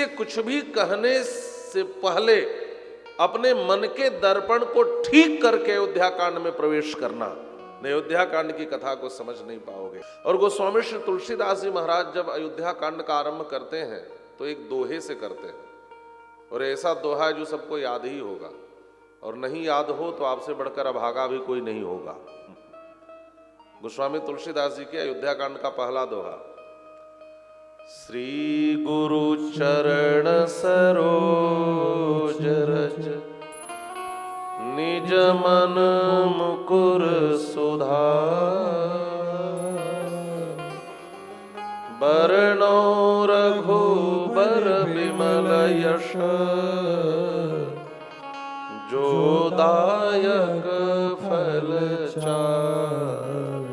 कुछ भी कहने से पहले अपने मन के दर्पण को ठीक करके अयोध्या कांड में प्रवेश करना, नहीं अयोध्या कांड की कथा को समझ नहीं पाओगे। और गोस्वामी श्री तुलसीदास जी महाराज जब अयोध्या कांड का आरंभ करते हैं तो एक दोहे से करते हैं, और ऐसा दोहा है जो सबको याद ही होगा, और नहीं याद हो तो आपसे बढ़कर अभागा भी कोई नहीं होगा। गोस्वामी तुलसीदास जी के अयोध्या कांड का पहला दोहा, श्री गुरु चरण सरोज रज निज मन मुकुर सुधार, बरनौ रघुबर विमल यश जो दायक फल चार,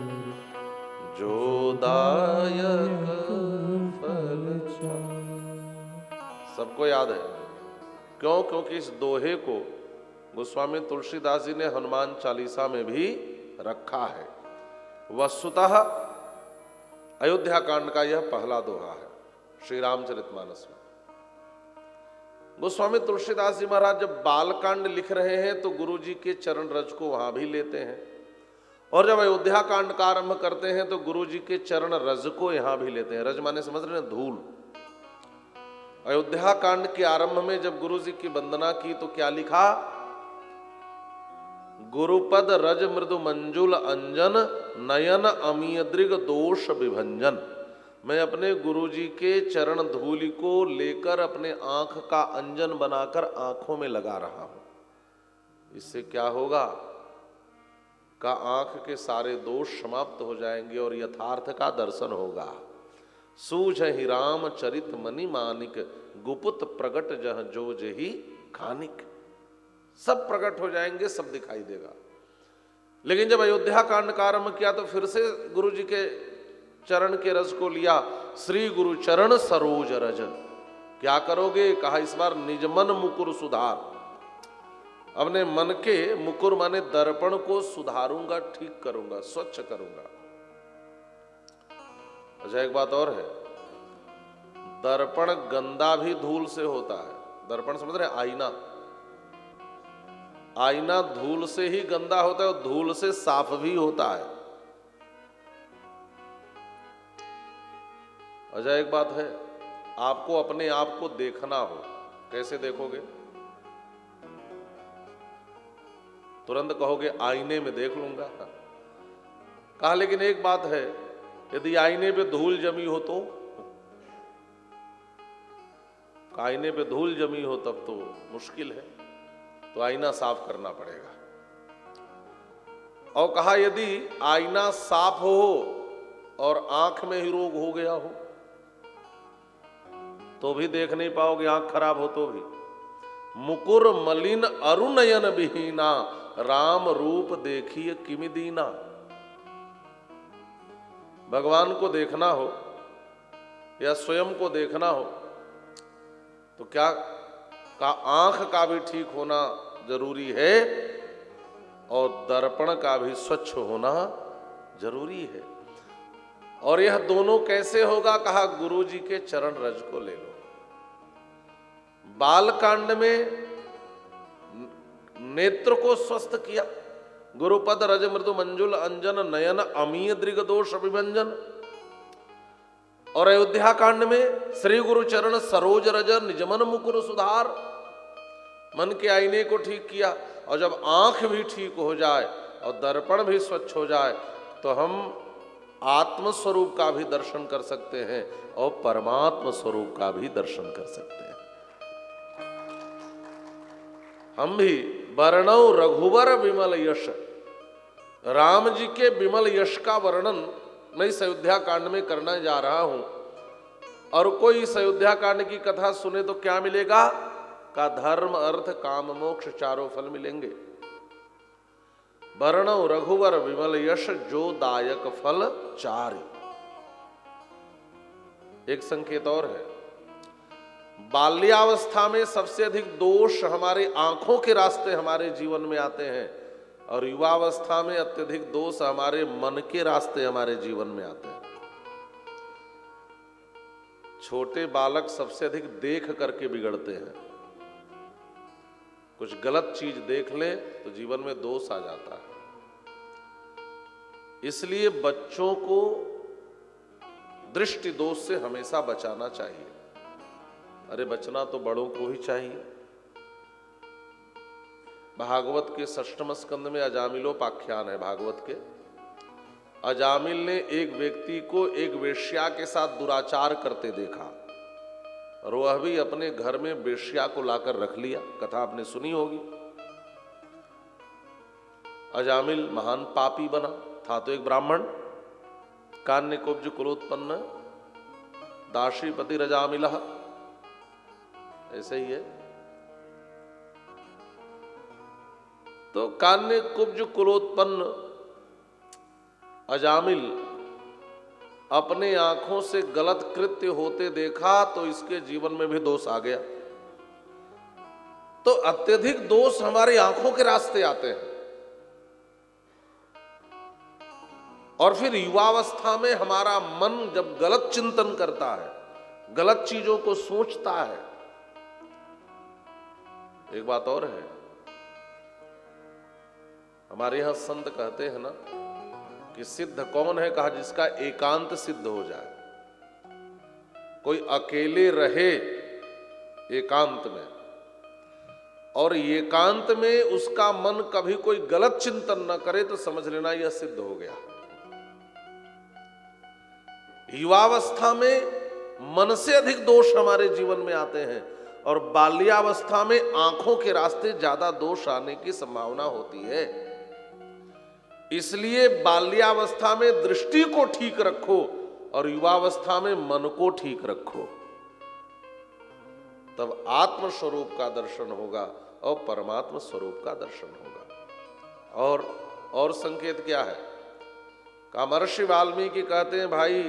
जो दायक फल चार। सबको याद है क्यों? क्योंकि इस दोहे को गोस्वामी तुलसीदास जी ने हनुमान चालीसा में भी रखा है। वस्तुतः अयोध्या कांड का यह पहला दोहा है श्री रामचरितमानस में। गोस्वामी तुलसीदास जी महाराज जब बालकांड लिख रहे हैं तो गुरु जी के चरण रज को वहां भी लेते हैं, और जब अयोध्या कांड का आरंभ करते हैं तो गुरु जी के चरण रज को यहां भी लेते हैं। रज माने समझ रहे हैं, धूल। अयोध्या कांड के आरंभ में जब गुरु जी की वंदना की तो क्या लिखा? गुरुपद रज मृदु मंजुल अंजन नयन अमीय दृग दोष विभंजन। मैं अपने गुरु जी के चरण धूलि को लेकर अपने आंख का अंजन बनाकर आंखों में लगा रहा हूं। इससे क्या होगा? का आंख के सारे दोष समाप्त हो जाएंगे और यथार्थ का दर्शन होगा। सूझ ही राम चरित मणि मानिक गुपुत प्रगट जह जो जही खानिक। सब प्रकट हो जाएंगे, सब दिखाई देगा। लेकिन जब अयोध्या कांड का आरंभ किया तो फिर से गुरु जी के चरण के रज को लिया, श्री गुरु चरण सरोज रज। क्या करोगे? कहा इस बार निज मन मुकुर सुधार। अपने मन के मुकुर माने दर्पण को सुधारूंगा, ठीक करूंगा, स्वच्छ करूंगा। अच्छा एक बात और है, दर्पण गंदा भी धूल से होता है। दर्पण समझ रहे? आईना, आईना धूल से ही गंदा होता है और धूल से साफ भी होता है। अच्छा एक बात है, आपको अपने आप को देखना हो, कैसे देखोगे? तुरंत कहोगे आईने में देख लूंगा। कहा लेकिन एक बात है, यदि आईने पे धूल जमी हो तो? आईने पे धूल जमी हो तब तो मुश्किल है, तो आईना साफ करना पड़ेगा। और कहा यदि आईना साफ हो और आंख में ही रोग हो गया हो तो भी देख नहीं पाओगे, आंख खराब हो तो भी। मुकुर मलिन अरुनयन विहीना राम रूप देखिए किमि दीना। भगवान को देखना हो या स्वयं को देखना हो तो क्या का आंख का भी ठीक होना जरूरी है और दर्पण का भी स्वच्छ होना जरूरी है। और यह दोनों कैसे होगा? कहा गुरु जी के चरण रज को ले लो। बालकांड में नेत्र को स्वस्थ किया, गुरुपद रज मृदु मंजुल अंजन नयन अमीय दृग दोष विभंजन। और अयोध्या कांड में श्री गुरु चरण सरोज रज निजमन मुकुर सुधार, मन के आईने को ठीक किया। और जब आंख भी ठीक हो जाए और दर्पण भी स्वच्छ हो जाए तो हम आत्म स्वरूप का भी दर्शन कर सकते हैं और परमात्मा स्वरूप का भी दर्शन कर सकते हैं। हम भी वर्णौ रघुवर विमल यश, राम जी के विमल यश का वर्णन मैं इस अयोध्या कांड में करने जा रहा हूं। और कोई इस अयोध्या कांड की कथा सुने तो क्या मिलेगा? का धर्म अर्थ काम मोक्ष चारों फल मिलेंगे। वर्णौ रघुवर विमल यश जो दायक फल चारि। एक संकेत और है, बाल्यावस्था में सबसे अधिक दोष हमारे आंखों के रास्ते हमारे जीवन में आते हैं और युवावस्था में अत्यधिक दोष हमारे मन के रास्ते हमारे जीवन में आते हैं। छोटे बालक सबसे अधिक देख करके बिगड़ते हैं। कुछ गलत चीज देख ले तो जीवन में दोष आ जाता है। इसलिए बच्चों को दृष्टि दोष से हमेशा बचाना चाहिए। अरे बचना तो बड़ों को ही चाहिए। भागवत के 6वें स्कंद में अजामिलोपाख्यान है भागवत के। अजामिल ने एक व्यक्ति को एक वेश्या के साथ दुराचार करते देखा और वह भी अपने घर में वेश्या को लाकर रख लिया। कथा आपने सुनी होगी। अजामिल महान पापी बना। था तो एक ब्राह्मण, कान्य कुब्ज कुलोत्पन्न दासीपति रजामिल, ऐसे ही है। तो कान्य कुब्ज कुलोत्पन्न अजामिल अपने आंखों से गलत कृत्य होते देखा तो इसके जीवन में भी दोष आ गया। तो अत्यधिक दोष हमारी आंखों के रास्ते आते हैं और फिर युवावस्था में हमारा मन जब गलत चिंतन करता है, गलत चीजों को सोचता है। एक बात और है, हमारे यहां संत कहते हैं ना कि सिद्ध कौन है, कहा जिसका एकांत सिद्ध हो जाए। कोई अकेले रहे एकांत में और एकांत में उसका मन कभी कोई गलत चिंतन न करे तो समझ लेना यह सिद्ध हो गया। युवावस्था में मन से अधिक दोष हमारे जीवन में आते हैं और बाल्यावस्था में आंखों के रास्ते ज्यादा दोष आने की संभावना होती है। इसलिए बाल्यावस्था में दृष्टि को ठीक रखो और युवावस्था में मन को ठीक रखो, तब आत्म स्वरूप का दर्शन होगा और परमात्मा स्वरूप का दर्शन होगा। और संकेत क्या है? महर्षि वाल्मीकि कहते हैं भाई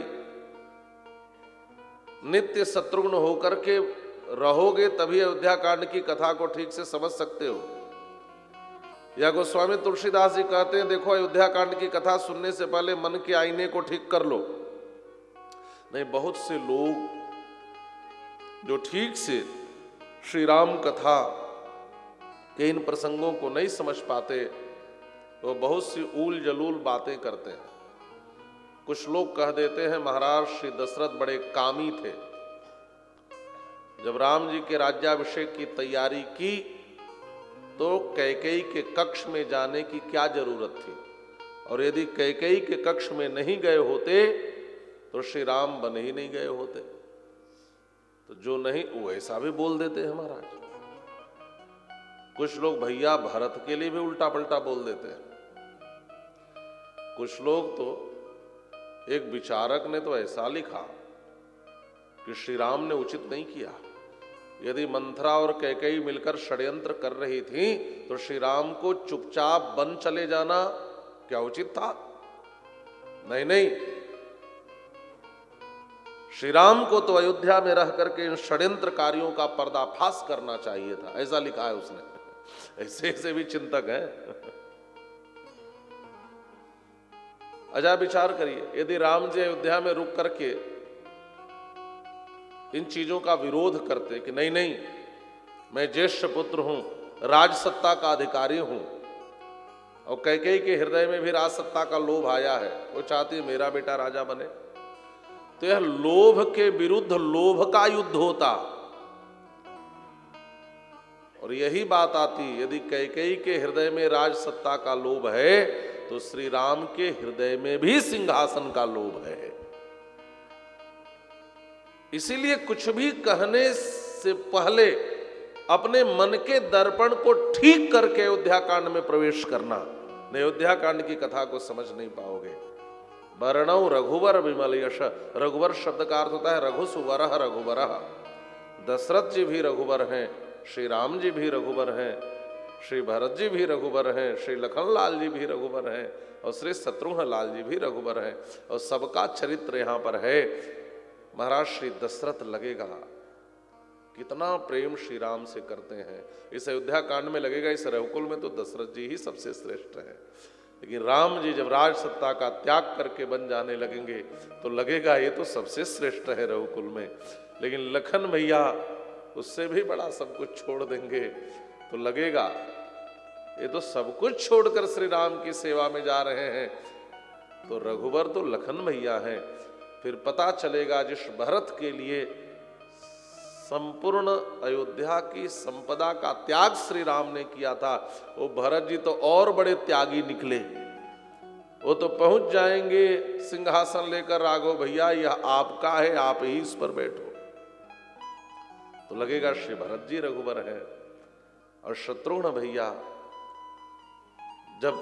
नित्य शत्रुघ्न होकर के रहोगे तभी अयोध्या कांड की कथा को ठीक से समझ सकते हो। या गोस्वामी तुलसीदास जी कहते हैं देखो अयोध्या कांड की कथा सुनने से पहले मन के आईने को ठीक कर लो। नहीं, बहुत से लोग जो ठीक से श्री राम कथा के इन प्रसंगों को नहीं समझ पाते तो बहुत सी ऊल जलूल बातें करते हैं। कुछ लोग कह देते हैं महाराज श्री दशरथ बड़े कामी थे, जब राम जी के राज्याभिषेक की तैयारी की तो कैकेयी के कक्ष में जाने की क्या जरूरत थी, और यदि कैकेयी के कक्ष में नहीं गए होते तो श्री राम बन ही नहीं गए होते। तो जो नहीं वो ऐसा भी बोल देते हैं महाराज। कुछ लोग भैया भरत के लिए भी उल्टा पलटा बोल देते हैं। कुछ लोग तो, एक विचारक ने तो ऐसा लिखा कि श्री राम ने उचित नहीं किया। यदि मंथरा और कैकेयी मिलकर षड्यंत्र कर रही थी तो श्री राम को चुपचाप बन चले जाना क्या उचित था? नहीं नहीं, श्री राम को तो अयोध्या में रह करके इन षड्यंत्रकारियों का पर्दाफाश करना चाहिए था, ऐसा लिखा है उसने। ऐसे ऐसे भी चिंतक हैं। अच्छा विचार करिए, यदि राम जी अयोध्या में रुक करके इन चीजों का विरोध करते कि नहीं नहीं मैं ज्येष्ठ पुत्र हूं, राज सत्ता का अधिकारी हूं, और कैकेयी के हृदय में भी राज सत्ता का लोभ आया है, वो चाहती है मेरा बेटा राजा बने, तो यह लोभ के विरुद्ध लोभ का युद्ध होता। और यही बात आती, यदि कैकेयी के हृदय में राज सत्ता का लोभ है तो श्री राम के हृदय में भी सिंहासन का लोभ है। इसीलिए कुछ भी कहने से पहले अपने मन के दर्पण को ठीक करके अयोध्या कांड में प्रवेश करना। नहीं, अयोध्या कांड की कथा को समझ नहीं पाओगे। वर्णौ रघुवर विमल यश, रघुवर शब्द का अर्थ होता है रघुसुवरः रघुवरः। दशरथ जी भी रघुवर हैं, श्री राम जी भी रघुवर हैं, श्री भरत जी भी रघुवर हैं, श्री लखन लाल जी भी रघुवर हैं, और श्री शत्रुघ्न लाल जी भी रघुवर हैं, और सबका चरित्र यहाँ पर है। महाराज श्री दशरथ लगेगा कितना प्रेम श्री राम से करते हैं। इस अयोध्या कांड में लगेगा इस रघुकुल में तो दशरथ जी ही सबसे श्रेष्ठ है। लेकिन राम जी जब राज सत्ता का त्याग करके बन जाने लगेंगे तो लगेगा ये तो सबसे श्रेष्ठ है रघुकुल में। लेकिन लखन भैया उससे भी बड़ा सब कुछ छोड़ देंगे तो लगेगा ये तो सब कुछ छोड़कर श्री राम की सेवा में जा रहे हैं। तो रघुवर तो लखन भैया हैं। फिर पता चलेगा जिस भरत के लिए संपूर्ण अयोध्या की संपदा का त्याग श्री राम ने किया था, वो भरत जी तो और बड़े त्यागी निकले। वो तो पहुंच जाएंगे सिंहासन लेकर, राघव भैया यह आपका है, आप ही इस पर बैठो। तो लगेगा श्री भरत जी रघुवर है। और शत्रुघ्न भैया जब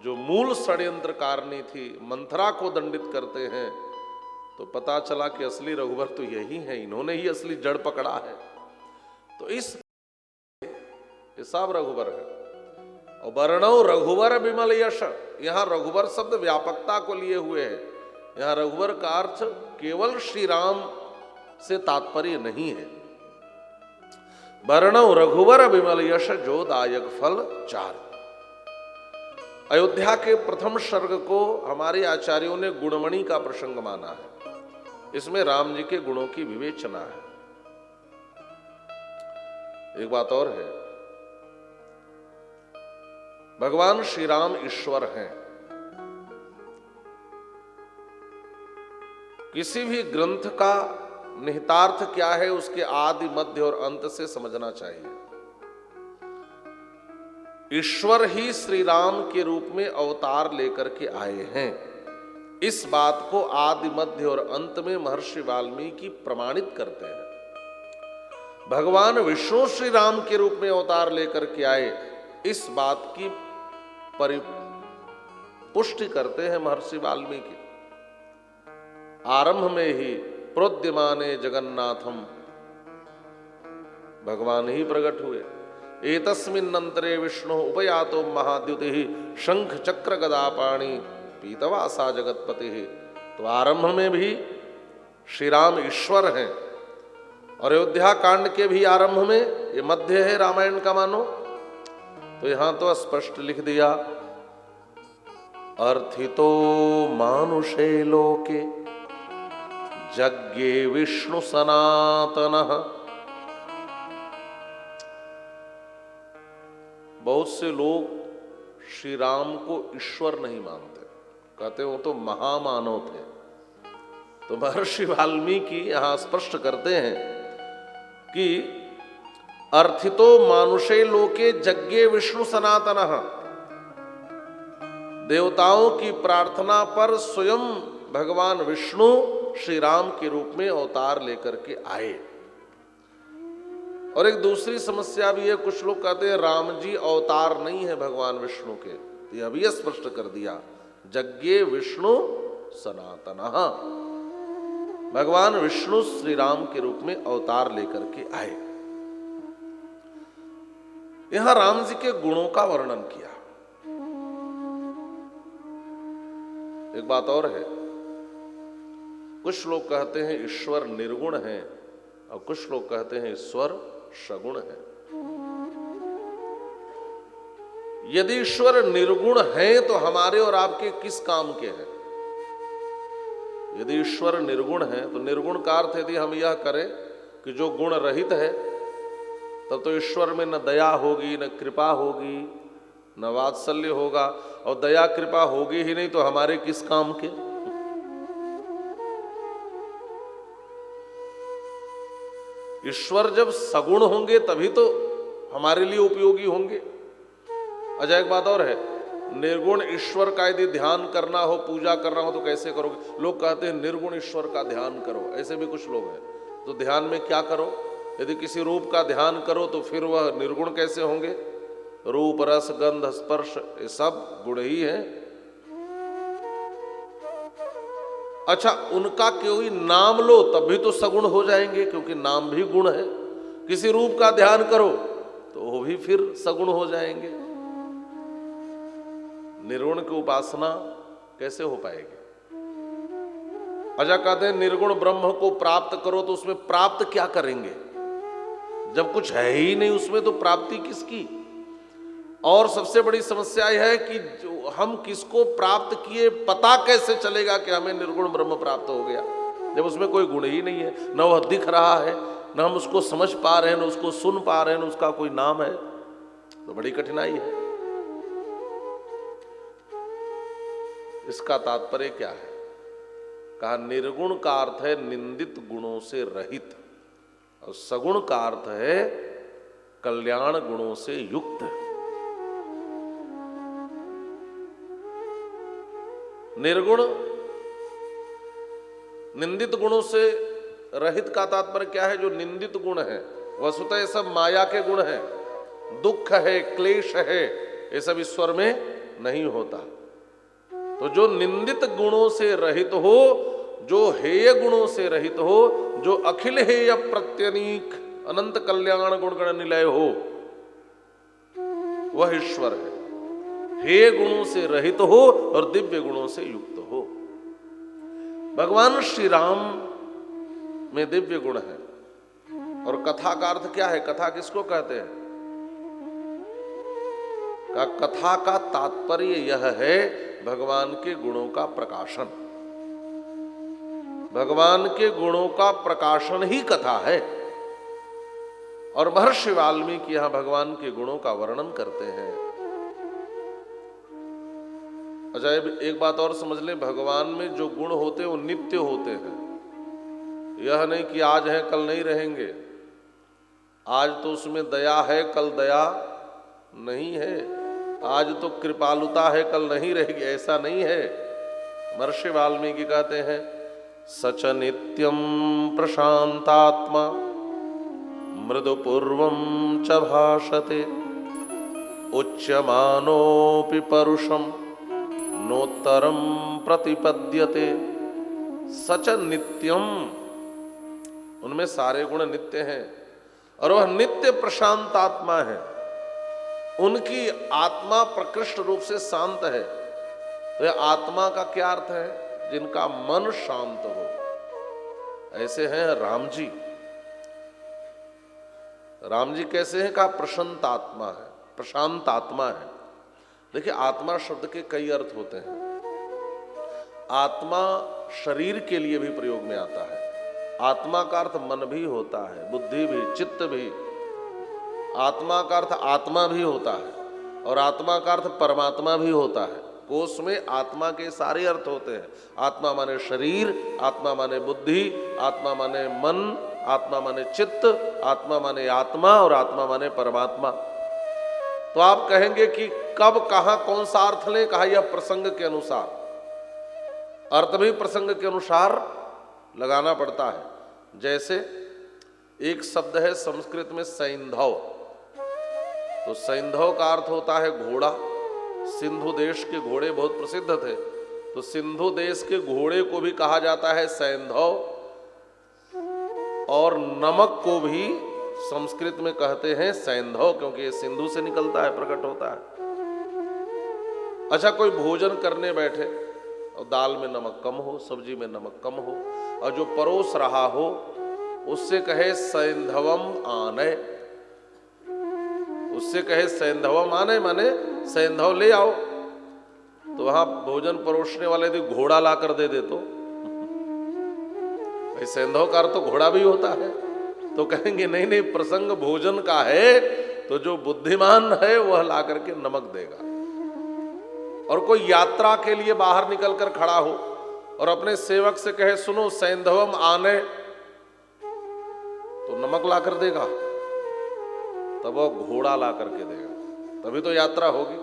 जो मूल षड्यंत्रकारणी थी मंथरा को दंडित करते हैं तो पता चला कि असली रघुवर तो यही है, इन्होंने ही असली जड़ पकड़ा है। तो इस सब रघुवर है। और वर्णव रघुवर विमल यश, यहां रघुवर शब्द व्यापकता को लिए हुए है। यहां रघुवर का अर्थ केवल श्री राम से तात्पर्य नहीं है। वर्णव रघुवर विमल यश जो दायक फल चार। अयोध्या के प्रथम सर्ग को हमारे आचार्यों ने गुणमणि का प्रसंग माना है। इसमें राम जी के गुणों की विवेचना है। एक बात और है, भगवान श्री राम ईश्वर हैं। किसी भी ग्रंथ का निहितार्थ क्या है उसके आदि मध्य और अंत से समझना चाहिए। ईश्वर ही श्री राम के रूप में अवतार लेकर के आए हैं। इस बात को आदि मध्य और अंत में महर्षि वाल्मीकि प्रमाणित करते हैं। भगवान विष्णु श्री राम के रूप में अवतार लेकर के आए, इस बात की पुष्टि करते हैं महर्षि वाल्मीकि। आरंभ में ही प्रोद्यमाने जगन्नाथम, भगवान ही प्रकट हुए। एतस्मिन्नंतरे विष्णु उपयातो महाद्युति शंख चक्र गदा पाणि पीतवासा जगतपति। तो आरंभ में भी श्री राम ईश्वर हैं। और अयोध्या कांड के भी आरंभ में, ये मध्य है रामायण का मानो, तो यहां तो स्पष्ट लिख दिया अर्थितो मानुषे लोके यज्ञे विष्णु सनातनः। बहुत से लोग श्री राम को ईश्वर नहीं मानते, कहते हो तो महामानव थे। तो महर्षि वाल्मीकि यहां स्पष्ट करते हैं कि अर्थितो मानुषे लोके यज्ञे विष्णु सनातनः। देवताओं की प्रार्थना पर स्वयं भगवान विष्णु श्री राम के रूप में अवतार लेकर के आए। और एक दूसरी समस्या भी है, कुछ लोग कहते हैं राम जी अवतार नहीं है भगवान विष्णु के। तो यह भी स्पष्ट कर दिया यज्ञे विष्णु सनातनः। भगवान विष्णु श्री राम के रूप में अवतार लेकर के आए। यहां राम जी के गुणों का वर्णन किया। एक बात और है, कुछ लोग कहते हैं ईश्वर निर्गुण है और कुछ लोग कहते हैं ईश्वर सगुण है। यदि ईश्वर निर्गुण है तो हमारे और आपके किस काम के हैं? यदि ईश्वर निर्गुण है तो निर्गुण का अर्थ यदि हम यह करें कि जो गुण रहित है, तब तो ईश्वर में न दया होगी, न कृपा होगी, न वात्सल्य होगा। और दया कृपा होगी ही नहीं तो हमारे किस काम के? ईश्वर जब सगुण होंगे तभी तो हमारे लिए उपयोगी होंगे। अच्छा एक बात और है, निर्गुण ईश्वर का यदि ध्यान करना हो, पूजा करना हो तो कैसे करोगे? लोग कहते हैं निर्गुण ईश्वर का ध्यान करो, ऐसे भी कुछ लोग हैं। तो ध्यान में क्या करो? यदि किसी रूप का ध्यान करो तो फिर वह निर्गुण कैसे होंगे? रूप रस गंध स्पर्श ये सब गुण ही हैं। अच्छा उनका कोई नाम लो तब भी तो सगुण हो जाएंगे, क्योंकि नाम भी गुण है। किसी रूप का ध्यान करो तो वो भी फिर सगुण हो जाएंगे। निर्गुण की उपासना कैसे हो पाएगी? अच्छा कहते हैं निर्गुण ब्रह्म को प्राप्त करो, तो उसमें प्राप्त क्या करेंगे? जब कुछ है ही नहीं उसमें तो प्राप्ति किसकी? और सबसे बड़ी समस्या यह है कि हम किसको प्राप्त किए, पता कैसे चलेगा कि हमें निर्गुण ब्रह्म प्राप्त हो गया, जब उसमें कोई गुण ही नहीं है, न वह दिख रहा है, न हम उसको समझ पा रहे हैं, न उसको सुन पा रहे हैं, न उसका कोई नाम है, तो बड़ी कठिनाई है। इसका तात्पर्य क्या है? कहा निर्गुण का अर्थ है निंदित गुणों से रहित, और सगुण का अर्थ है कल्याण गुणों से युक्त। निर्गुण निंदित गुणों से रहित का तात्पर्य क्या है? जो निंदित गुण है वस्तुतः ये सब माया के गुण हैं, दुख है, क्लेश है, ये सब ईश्वर में नहीं होता। तो जो निंदित गुणों से रहित हो, जो हेय गुणों से रहित हो, जो अखिल हेय प्रत्यनीक अनंत कल्याण गुणगण निलय हो, वह ईश्वर है। हेय गुणों से रहित हो और दिव्य गुणों से युक्त हो। भगवान श्री राम में दिव्य गुण है। और कथा का अर्थ क्या है? कथा किसको कहते हैं? का कथा का तात्पर्य यह है भगवान के गुणों का प्रकाशन। भगवान के गुणों का प्रकाशन ही कथा है। और महर्षि वाल्मीकि यहां भगवान के गुणों का वर्णन करते हैं। अच्छा, एक बात और समझ लें, भगवान में जो गुण होते हैं वो नित्य होते हैं। यह नहीं कि आज है कल नहीं रहेंगे, आज तो उसमें दया है कल दया नहीं है, आज तो कृपालुता है कल नहीं रहेगी, ऐसा नहीं है। महर्षि वाल्मीकि कहते हैं सच नित्यम प्रशांतात्मा मृदुपूर्वम च भाषते उच्यमानोऽपि परुषम नोत्तरम प्रतिपद्यते। सच नित्यम, उनमें सारे गुण नित्य हैं और वह नित्य प्रशांत आत्मा है। उनकी आत्मा प्रकृष्ट रूप से शांत है। तो यह आत्मा का क्या अर्थ है? जिनका मन शांत हो। ऐसे हैं राम जी। राम जी कैसे हैं? कहा प्रशांत आत्मा है, प्रशांत आत्मा है। देखिए, आत्मा शब्द के कई अर्थ होते हैं। आत्मा शरीर के लिए भी प्रयोग में आता है। आत्मा का अर्थ मन भी होता है, बुद्धि भी, चित्त भी। आत्मा का अर्थ आत्मा भी होता है और आत्मा का अर्थ परमात्मा भी होता है। कोश में आत्मा के सारे अर्थ होते हैं। आत्मा माने शरीर, आत्मा माने बुद्धि, आत्मा माने मन, आत्मा माने चित्त, आत्मा माने आत्मा और आत्मा माने परमात्मा। तो आप कहेंगे कि कब कहां कौन सा अर्थ लें? कहा यह प्रसंग के अनुसार, अर्थ भी प्रसंग के अनुसार लगाना पड़ता है। जैसे एक शब्द है संस्कृत में सैंधव, तो सैंधव का अर्थ होता है घोड़ा। सिंधु देश के घोड़े बहुत प्रसिद्ध थे, तो सिंधु देश के घोड़े को भी कहा जाता है सैंधव। और नमक को भी संस्कृत में कहते हैं सैंधव, क्योंकि ये सिंधु से निकलता है, प्रकट होता है। अच्छा, कोई भोजन करने बैठे और दाल में नमक कम हो, सब्जी में नमक कम हो, और जो परोस रहा हो उससे कहे सैंधवम आने, उससे कहे सैंधवम आने माने सैंधव ले आओ। तो वहां भोजन परोसने वाले यदि घोड़ा ला कर दे तो भाई सैंधव का तो घोड़ा भी होता है। तो कहेंगे नहीं नहीं, प्रसंग भोजन का है, तो जो बुद्धिमान है वह ला करके नमक देगा। और कोई यात्रा के लिए बाहर निकल कर खड़ा हो और अपने सेवक से कहे सुनो सैंधवम आने, तो नमक ला कर देगा, तब वह घोड़ा ला करके देगा, तभी तो यात्रा होगी।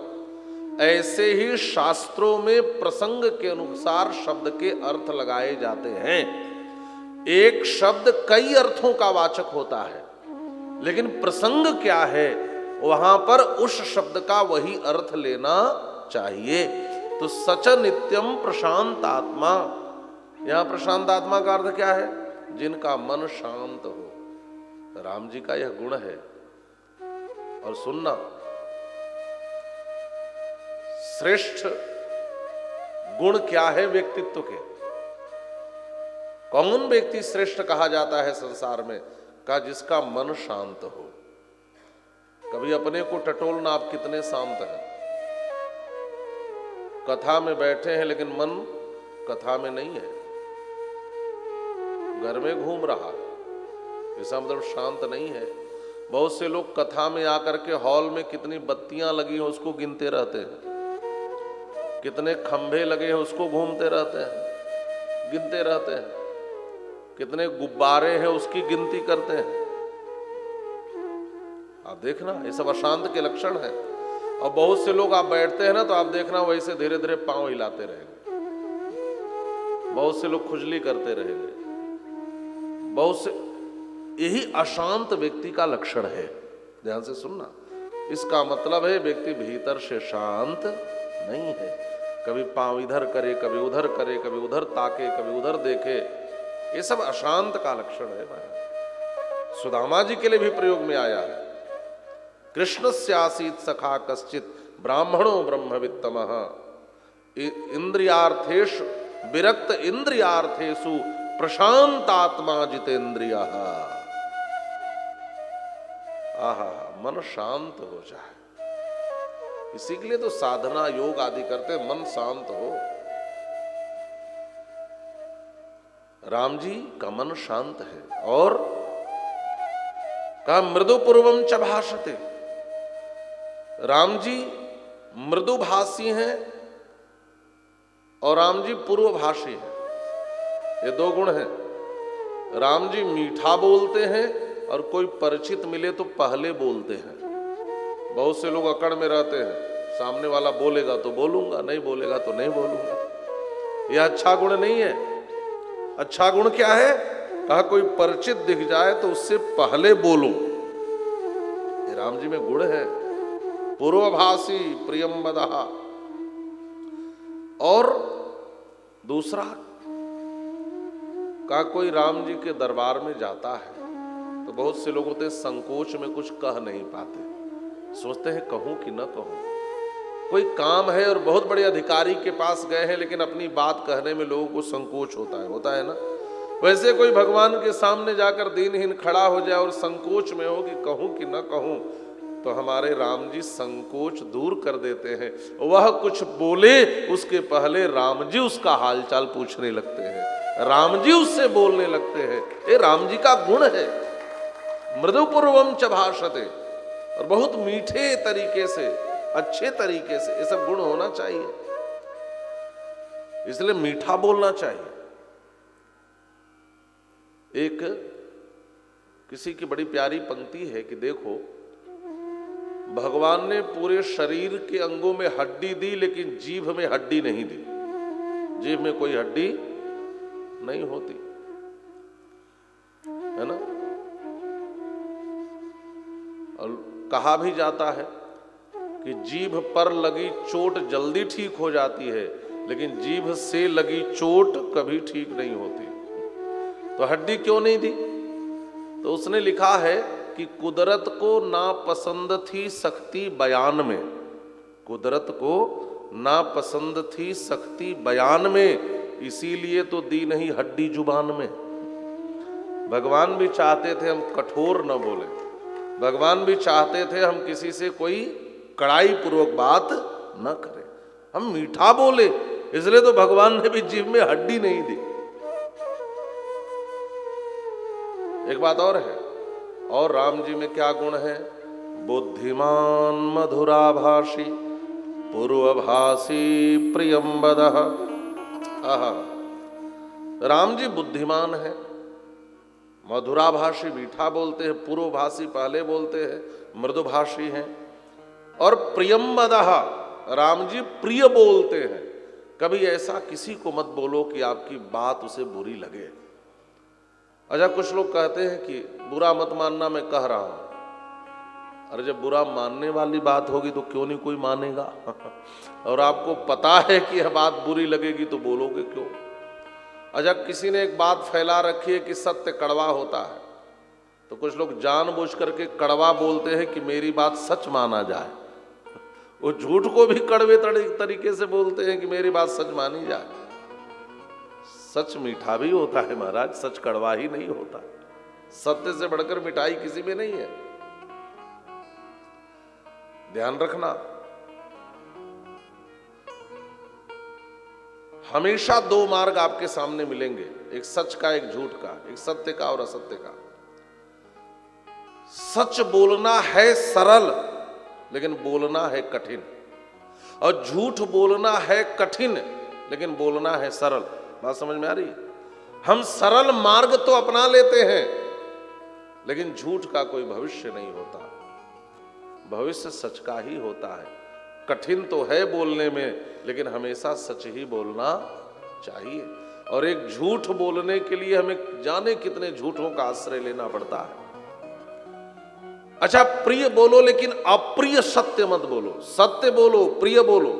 ऐसे ही शास्त्रों में प्रसंग के अनुसार शब्द के अर्थ लगाए जाते हैं। एक शब्द कई अर्थों का वाचक होता है, लेकिन प्रसंग क्या है, वहां पर उस शब्द का वही अर्थ लेना चाहिए। तो सच नित्यम प्रशांत आत्मा, यहां प्रशांत आत्मा का अर्थ क्या है? जिनका मन शांत हो। राम जी का यह गुण है। और सुनना, श्रेष्ठ गुण क्या है व्यक्तित्व के? कौन व्यक्ति श्रेष्ठ कहा जाता है संसार में? का जिसका मन शांत हो। कभी अपने को टटोलना, आप कितने शांत हैं। कथा में बैठे हैं लेकिन मन कथा में नहीं है, घर में घूम रहा है, इसका मतलब शांत नहीं है। बहुत से लोग कथा में आकर के हॉल में कितनी बत्तियां लगी हैं उसको गिनते रहते हैं, कितने खंभे लगे हैं उसको घूमते रहते हैं, गिनते रहते हैं, कितने गुब्बारे हैं उसकी गिनती करते हैं। आप देखना ये सब अशांत के लक्षण है। और बहुत से लोग आप बैठते हैं ना तो आप देखना वैसे धीरे धीरे पांव हिलाते रहेंगे, बहुत से लोग खुजली करते रहेंगे, बहुत से, यही अशांत व्यक्ति का लक्षण है। ध्यान से सुनना, इसका मतलब है व्यक्ति भीतर से शांत नहीं है। कभी पांव इधर करे, कभी उधर करे, कभी उधर ताके, कभी उधर देखे, ये सब अशांत का लक्षण है। सुदामा जी के लिए भी प्रयोग में आया है। कृष्णस्यासीत सखा कश्चित ब्राह्मणो ब्रह्मवित्तमः इंद्रियार्थेषु विरक्त इंद्रियार्थेषु प्रशांतात्मा जितेंद्रियः। आहा, मन शांत हो जाए, इसी के लिए तो साधना योग आदि करते, मन शांत हो। राम जी का मन शांत है और कहा मृदु पूर्वम च भाषते, राम जी मृदुभाषी हैं और राम जी पूर्वभाषी हैं। ये दो गुण हैं। राम जी मीठा बोलते हैं और कोई परिचित मिले तो पहले बोलते हैं। बहुत से लोग अकड़ में रहते हैं, सामने वाला बोलेगा तो बोलूंगा, नहीं बोलेगा तो नहीं बोलूंगा। यह अच्छा गुण नहीं है। अच्छा गुण क्या है? कहा कोई परिचित दिख जाए तो उससे पहले बोलूं। ये राम जी में गुण है। पूर्वभाषी प्रियम वदः। और दूसरा, कहा कोई राम जी के दरबार में जाता है तो बहुत से लोग होते संकोच में कुछ कह नहीं पाते, सोचते हैं कहूं कि न कहूं। कोई काम है और बहुत बड़े अधिकारी के पास गए हैं लेकिन अपनी बात कहने में लोगों को संकोच होता है ना। वैसे कोई भगवान के सामने जाकर दीनहीन खड़ा हो जाए और संकोच में हो कि कहूं कि न कहूं, तो हमारे राम जी संकोच दूर कर देते हैं। वह कुछ बोले उसके पहले राम जी उसका हालचाल पूछने लगते हैं, राम जी उससे बोलने लगते हैं। ये राम जी का गुण है। मृदु पूर्वम च भाषते, और बहुत मीठे तरीके से, अच्छे तरीके से, ये सब गुण होना चाहिए। इसलिए मीठा बोलना चाहिए। एक किसी की बड़ी प्यारी पंक्ति है कि देखो, भगवान ने पूरे शरीर के अंगों में हड्डी दी लेकिन जीभ में हड्डी नहीं दी। जीभ में कोई हड्डी नहीं होती है ना। और कहा भी जाता है कि जीभ पर लगी चोट जल्दी ठीक हो जाती है लेकिन जीभ से लगी चोट कभी ठीक नहीं होती। तो हड्डी क्यों नहीं दी? तो उसने लिखा है कि कुदरत को नापसंद थी सख्ती बयान में, कुदरत को नापसंद थी सख्ती बयान में, इसीलिए तो दी नहीं हड्डी जुबान में। भगवान भी चाहते थे हम कठोर न बोले, भगवान भी चाहते थे हम किसी से कोई कड़ाई पूर्वक बात न करें, हम मीठा बोले, इसलिए तो भगवान ने भी जीभ में हड्डी नहीं दी। एक बात और है, और राम जी में क्या गुण है? बुद्धिमान मधुराभाषी पूर्वभाषी प्रियम वदः। राम जी बुद्धिमान है, मधुराभाषी मीठा बोलते हैं, पूर्वभाषी पहले बोलते हैं, मृदुभाषी हैं, और प्रियम वदः राम जी प्रिय बोलते हैं। कभी ऐसा किसी को मत बोलो कि आपकी बात उसे बुरी लगे। अच्छा, कुछ लोग कहते हैं कि बुरा मत मानना, मैं कह रहा हूं। अरे जब बुरा मानने वाली बात होगी तो क्यों नहीं कोई मानेगा? और आपको पता है कि यह बात बुरी लगेगी तो बोलोगे क्यों? अच्छा, किसी ने एक बात फैला रखी है कि सत्य कड़वा होता है, तो कुछ लोग जानबूझ करके कड़वा बोलते हैं कि मेरी बात सच माना जाए। वो झूठ को भी कड़वे तरीके से बोलते हैं कि मेरी बात सच मानी जाए। सच मीठा भी होता है महाराज, सच कड़वा ही नहीं होता। सत्य से बढ़कर मिठाई किसी में नहीं है। ध्यान रखना, हमेशा दो मार्ग आपके सामने मिलेंगे, एक सच का, एक झूठ का, एक सत्य का और असत्य का। सच बोलना है सरल, लेकिन बोलना है कठिन, और झूठ बोलना है कठिन, लेकिन बोलना है सरल। बात समझ में आ रही है? हम सरल मार्ग तो अपना लेते हैं, लेकिन झूठ का कोई भविष्य नहीं होता, भविष्य सच का ही होता है। कठिन तो है बोलने में, लेकिन हमेशा सच ही बोलना चाहिए। और एक झूठ बोलने के लिए हमें जाने कितने झूठों का आश्रय लेना पड़ता है। अच्छा, प्रिय बोलो लेकिन अप्रिय सत्य मत बोलो, सत्य बोलो, प्रिय बोलो,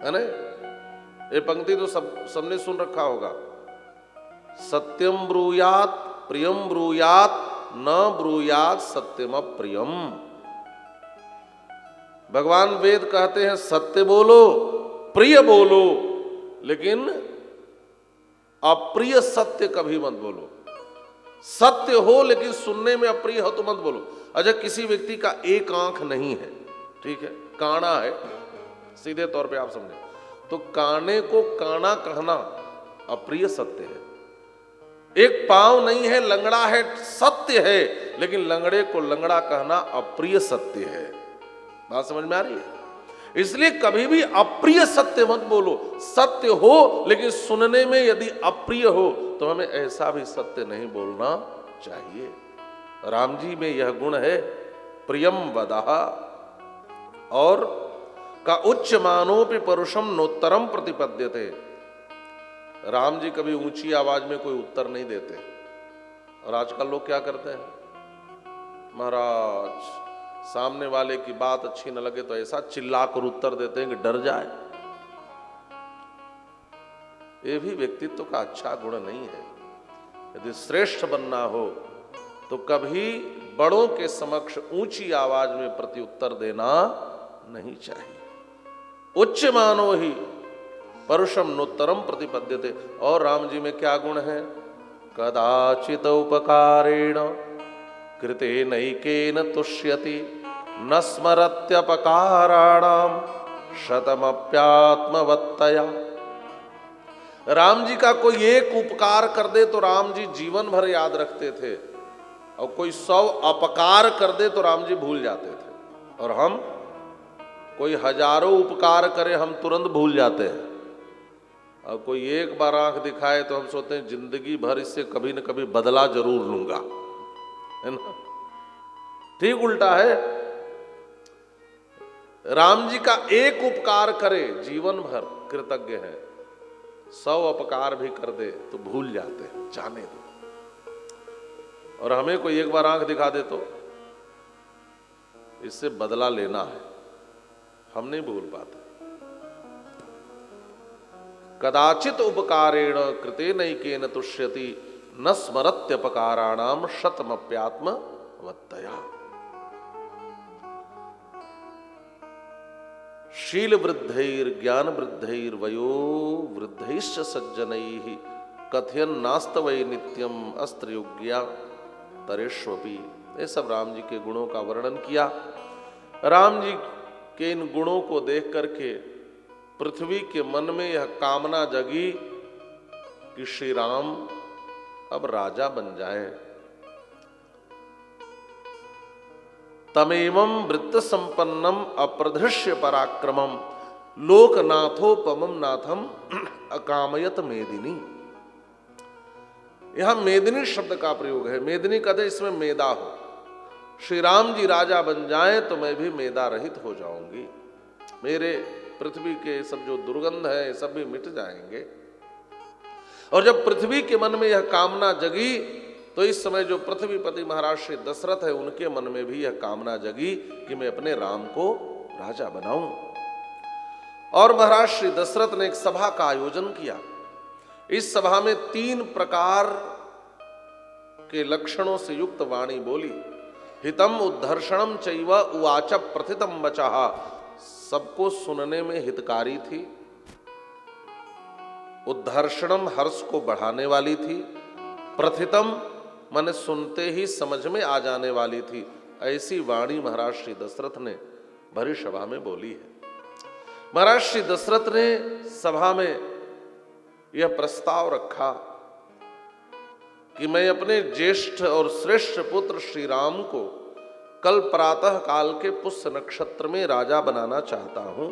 है ना? ये पंक्ति तो सबने सुन रखा होगा, सत्यम ब्रूयात प्रियम ब्रूयात न ब्रूयात सत्यम अप्रियम। भगवान वेद कहते हैं सत्य बोलो, प्रिय बोलो, लेकिन अप्रिय सत्य कभी मत बोलो। सत्य हो लेकिन सुनने में अप्रिय हो तो मत बोलो। अच्छा, किसी व्यक्ति का एक आंख नहीं है, ठीक है, काना है, सीधे तौर पे आप समझे, तो काने को काना कहना अप्रिय सत्य है। एक पांव नहीं है, लंगड़ा है, सत्य है, लेकिन लंगड़े को लंगड़ा कहना अप्रिय सत्य है। बात समझ में आ रही है? इसलिए कभी भी अप्रिय सत्य मत बोलो। सत्य हो लेकिन सुनने में यदि अप्रिय हो तो हमें ऐसा भी सत्य नहीं बोलना चाहिए। राम जी में यह गुण है, प्रियम वदः, और का उच्च मानोपि परुषम नोत्तरम प्रतिपद्यते। राम जी कभी ऊंची आवाज में कोई उत्तर नहीं देते। और आजकल लोग क्या करते हैं, महाराज सामने वाले की बात अच्छी न लगे तो ऐसा चिल्लाकर उत्तर देते हैं कि डर जाए। ये भी व्यक्तित्व का अच्छा गुण नहीं है। यदि श्रेष्ठ बनना हो तो कभी बड़ों के समक्ष ऊंची आवाज में प्रत्युत्तर देना नहीं चाहिए। उच्च मानो ही परुषम नोत्तरम प्रतिपद्यते। और राम जी में क्या गुण है, कदाचित उपकारेण कृते नैकेन तुष्यति न स्मरत्यपकाराणाम शतमप्यात्मवत्तया। राम जी का कोई एक उपकार कर दे तो राम जी जीवन भर याद रखते थे, और कोई 100 अपकार कर दे तो राम जी भूल जाते थे। और हम कोई हजारों उपकार करे हम तुरंत भूल जाते हैं, और कोई एक बार आंख दिखाए तो हम सोचते हैं जिंदगी भर इससे कभी न कभी बदला जरूर लूंगा, है ना? ठीक उल्टा है। राम जी का एक उपकार करे जीवन भर कृतज्ञ है, 100 अपकार भी कर दे तो भूल जाते हैं, जाने दो। और हमें कोई एक बार आंख दिखा दे तो इससे बदला लेना है, हम नहीं भूल पाते। कदाचित उपकारेण कृते नैकेन तुष्यति न स्मरत्यपकाराणाम शतमप्यात्मवत्तया। शील वृद्धैर ज्ञान वृद्धैर वयो वृद्धैश्च सज्जनैः कथयन् नास्तवै नित्यम अस्त्रयोग्या तरेष्वपि। ये सब राम जी के गुणों का वर्णन किया। राम जी के इन गुणों को देख करके पृथ्वी के मन में यह कामना जगी कि श्री राम अब राजा बन जाएं। तमेवं वृत्त संपन्नम अप्रधृष्य पराक्रमम लोकनाथोपमम नाथम अकामयत मेदिनी। यहां मेदिनी शब्द का प्रयोग है। मेदिनी कहते इसमें मेदा हो। श्री राम जी राजा बन जाएं तो मैं भी मेदा रहित हो जाऊंगी, मेरे पृथ्वी के सब जो दुर्गंध है सब भी मिट जाएंगे। और जब पृथ्वी के मन में यह कामना जगी तो इस समय जो पृथ्वीपति महाराज श्री दशरथ है उनके मन में भी यह कामना जगी कि मैं अपने राम को राजा बनाऊं। और महाराज श्री दशरथ ने एक सभा का आयोजन किया। इस सभा में 3 प्रकार के लक्षणों से युक्त वाणी बोली। हितम उद्धर्षणम चैव उवाच प्रथितम वचः, सबको सुनने में हितकारी थी। उद्धर्षणम हर्ष को बढ़ाने वाली थी। प्रथितम माने सुनते ही समझ में आ जाने वाली थी। ऐसी वाणी महाराज श्री दशरथ ने भरी सभा में बोली है। महाराज श्री दशरथ ने सभा में यह प्रस्ताव रखा कि मैं अपने ज्येष्ठ और श्रेष्ठ पुत्र श्री राम को कल प्रातः काल के पुष्य नक्षत्र में राजा बनाना चाहता हूं।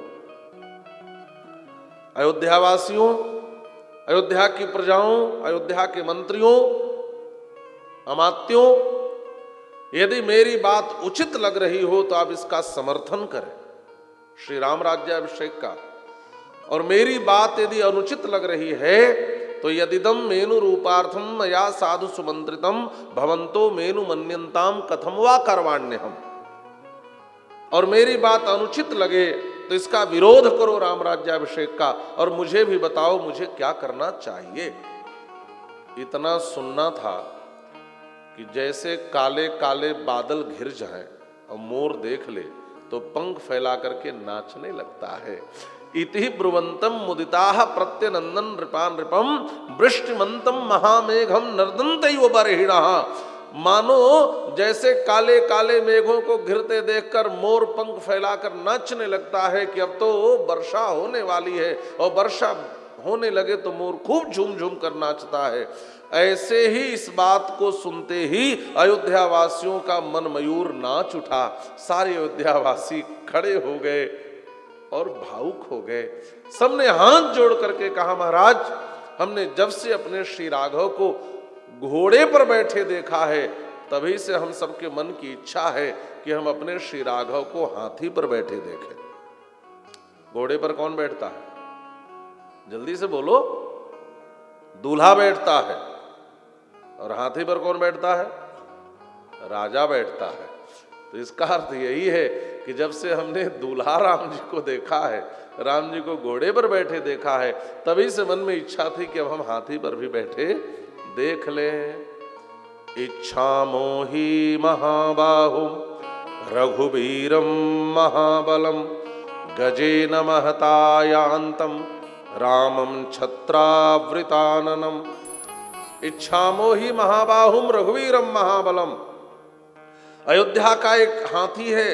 अयोध्यावासियों, अयोध्या की प्रजाओं, अयोध्या के मंत्रियों, अमात्यों, यदि मेरी बात उचित लग रही हो तो आप इसका समर्थन करें, श्री राम राज्याभिषेक का। और मेरी बात यदि अनुचित लग रही है तो यदिदम मेनु रूपार्थम मया साधु सुमंत्रितम भवंतो मेनु मन्यंताम कथम वा करवाण्यहम। और मेरी बात अनुचित लगे तो इसका विरोध करो राम राज्याभिषेक का, और मुझे भी बताओ मुझे क्या करना चाहिए। इतना सुनना था कि जैसे काले काले बादल घिर जाएं और मोर देख ले तो पंख फैला करके नाचने लगता है। इति ब्रुवंतम मुदिताः प्रत्यनंदन नृपान नृपम वृष्टिमंतम महामेघम नर्दन्तैव बर्हिणः। मानो जैसे काले काले मेघों को घिरते देखकर मोर पंख फैलाकर नाचने लगता है कि अब तो वर्षा होने वाली है, और वर्षा होने लगे तो मोर खूब झूम झूम कर नाचता है। ऐसे ही इस बात को सुनते ही अयोध्या वासियों का मन मयूर नाच उठा। सारे अयोध्यावासी खड़े हो गए और भावुक हो गए। सबने हाथ जोड़ करके कहा, महाराज हमने जब से अपने श्री राघव को घोड़े पर बैठे देखा है तभी से हम सबके मन की इच्छा है कि हम अपने श्री राघव को हाथी पर बैठे देखें। घोड़े पर कौन बैठता है? जल्दी से बोलो। दूल्हा बैठता है। और हाथी पर कौन बैठता है? राजा बैठता है। तो इसका अर्थ यही है कि जब से हमने दूल्हा राम जी को देखा है, राम जी को घोड़े पर बैठे देखा है, तभी से मन में इच्छा थी कि अब हम हाथी पर भी बैठे देख लें। इच्छा मोहि महाबाहु रघुवीरम महाबलम गजेन महतायांतम रामम छत्रावृताननम। इच्छा मोहि महाबाहुम रघुवीरम महाबलम। अयोध्या का एक हाथी है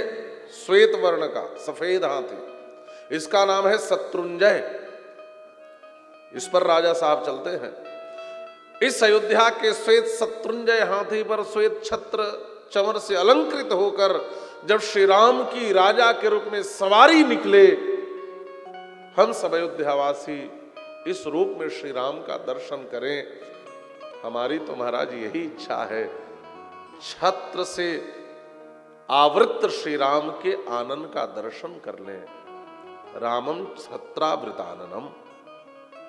श्वेत वर्ण का, सफेद हाथी। इसका नाम है शत्रुंजय। इस पर राजा साहब चलते हैं। इस अयोध्या के श्वेत शत्रुंजय हाथी पर श्वेत छत्र चमर से अलंकृत होकर जब श्री राम की राजा के रूप में सवारी निकले, हम सब अयोध्यावासी इस रूप में श्री राम का दर्शन करें। हमारी तो महाराज यही इच्छा है, छत्र से आवृत श्री राम के आनंद का दर्शन कर लें। रामम छत्रावृताननम।